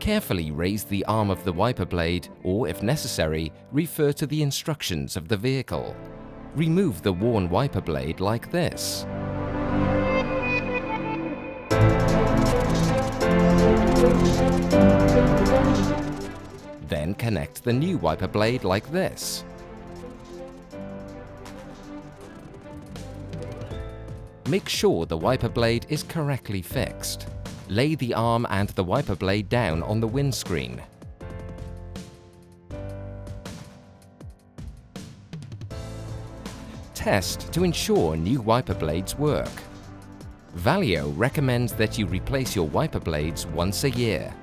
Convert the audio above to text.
Carefully raise the arm of the wiper blade, or if necessary, refer to the instructions of the vehicle. Remove the worn wiper blade like this. Then connect the new wiper blade like this. Make sure the wiper blade is correctly fixed. Lay the arm and the wiper blade down on the windscreen. Test to ensure new wiper blades work. Valeo recommends that you replace your wiper blades once a year.